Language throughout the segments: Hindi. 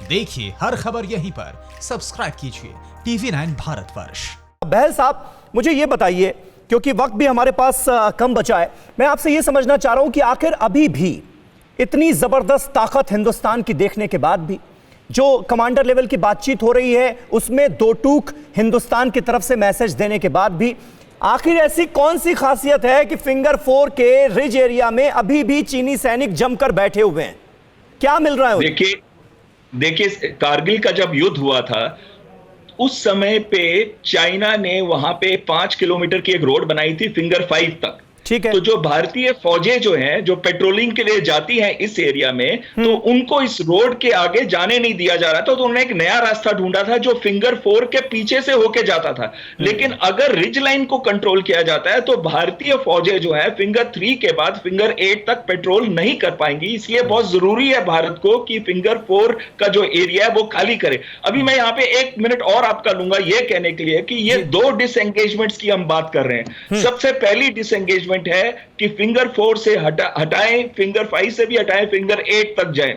देखिए हर खबर यहीं पर, सब्सक्राइब कीजिए TV9 भारतवर्ष। बहल साहब, मुझे ये बताइए, क्योंकि वक्त भी हमारे पास कम बचा है, मैं आपसे ये समझना चाह रहा हूं कि आखिर अभी भी इतनी जबरदस्त ताकत हिंदुस्तान की देखने के बाद भी जो कमांडर लेवल की बातचीत हो रही है उसमें दो टूक हिंदुस्तान की तरफ से मैसेज देने के बाद भी आखिर ऐसी कौन सी खासियत है कि फिंगर 4 के रिज एरिया में अभी भी चीनी सैनिक जमकर बैठे हुए हैं? क्या मिल रहा है? देखिए कारगिल का जब युद्ध हुआ था उस समय पे चाइना ने वहां पे 5 किलोमीटर की एक रोड बनाई थी फिंगर 5 तक। ठीक है। तो जो भारतीय फौजें जो हैं जो पेट्रोलिंग के लिए जाती हैं इस एरिया में, तो उनको इस रोड के आगे जाने नहीं दिया जा रहा था। तो उन्होंने एक नया रास्ता ढूंढा था जो फिंगर 4 के पीछे से होके जाता था। लेकिन अगर रिज लाइन को कंट्रोल किया जाता है तो भारतीय फौजें जो है फिंगर 3 के बाद फिंगर 8 तक पेट्रोल नहीं कर पाएंगी। इसलिए बहुत जरूरी है भारत को कि फिंगर 4 का जो एरिया है वो खाली करे। अभी मैं यहाँ पे 1 मिनट और आपका लूंगा ये कहने के लिए कि ये 2 डिसएंगेजमेंट्स की हम बात कर रहे हैं। सबसे पहली डिसएंगेजमेंट है कि फिंगर 4 से हटाएं, फिंगर 5 से भी हटाएं, फिंगर 8 तक जाएं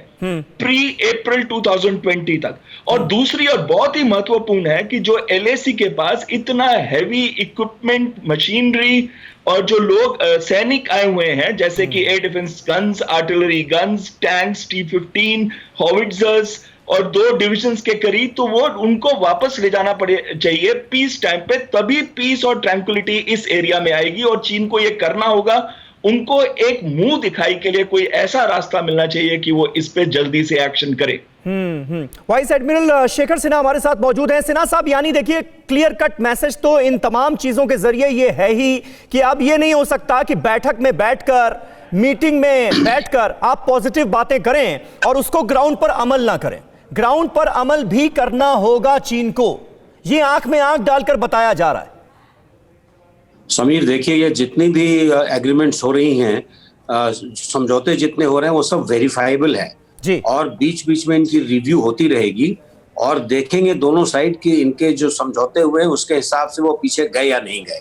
प्री अप्रैल 2020 तक। और दूसरी और बहुत ही महत्वपूर्ण है कि जो LAC के पास इतना हैवी इक्विपमेंट, मशीनरी और जो लोग सैनिक आए हुए हैं जैसे कि air defence guns, artillery guns, tanks, T-15 हॉविट्जर्स और 2 डिविजन्स के करीब, तो वो उनको वापस ले जाना चाहिए पीस टाइम पे। तभी पीस और ट्रैंक्विलिटी इस एरिया में आएगी। और चीन को ये करना होगा, उनको एक मुंह दिखाई के लिए कोई ऐसा रास्ता मिलना चाहिए कि वो इस पे जल्दी से एक्शन करे। वाइस एडमिरल शेखर सिन्हा हमारे साथ मौजूद हैं। सिन्हा साहब, यानी देखिए क्लियर कट मैसेज तो इन तमाम चीजों के जरिए ये है ही कि अब ये नहीं हो सकता कि बैठक में बैठकर, मीटिंग में बैठकर आप पॉजिटिव बातें करें और उसको ग्राउंड पर अमल ना करें। ग्राउंड पर अमल भी करना होगा चीन को, ये आंख में आंख डालकर बताया जा रहा है। समीर, देखिए ये जितनी भी एग्रीमेंट्स हो रही हैं, समझौते जितने हो रहे हैं वो सब वेरीफाइबल है जी। और बीच बीच में इनकी रिव्यू होती रहेगी और देखेंगे दोनों साइड की इनके जो समझौते हुए हैं उसके हिसाब से वो पीछे गए या नहीं गए।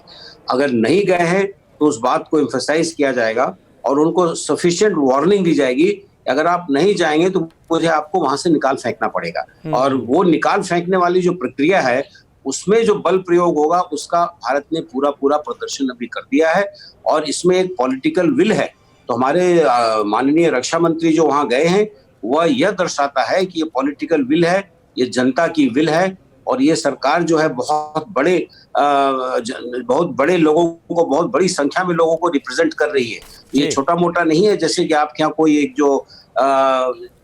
अगर नहीं गए हैं तो उस बात को एम्फसाइज किया जाएगा और उनको सफिशिएंट वार्निंग दी जाएगी। अगर आप नहीं जाएंगे तो मुझे आपको वहां से निकाल फेंकना पड़ेगा। और वो निकाल फेंकने वाली जो प्रक्रिया है उसमें जो बल प्रयोग होगा उसका भारत ने पूरा प्रदर्शन अभी कर दिया है और इसमें एक पॉलिटिकल विल है। तो हमारे माननीय रक्षा मंत्री जो वहां गए हैं वह यह दर्शाता है कि ये पॉलिटिकल विल है, ये जनता की विल है और ये सरकार जो है बहुत बड़े लोगों को, बहुत बड़ी संख्या में लोगों को रिप्रेजेंट कर रही है। ये छोटा मोटा नहीं है जैसे कि आपके यहाँ कोई एक जो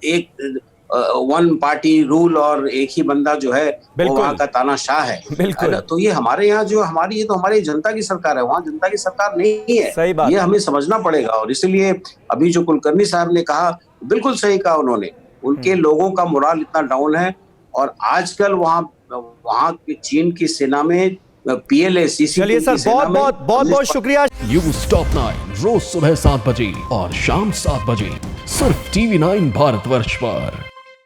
एक वन पार्टी रूल और एक ही बंदा जो है वो वहाँ का तानाशाह है। तो ये हमारे यहाँ जो ये तो हमारी जनता की सरकार है, वहाँ जनता की सरकार नहीं है। सही बात, ये हमें समझना पड़ेगा। और इसलिए अभी जो कुलकर्णी साहब ने कहा बिल्कुल सही कहा उन्होंने, उनके लोगों का मोरल इतना डाउन है और आजकल वहाँ की चीन की सेना में PLA CCP। चलिए सर, बहुत शुक्रिया। न्यूज़ टॉप 9 रोज सुबह 7 बजे और शाम 7 बजे सिर्फ TV9 भारतवर्ष पर।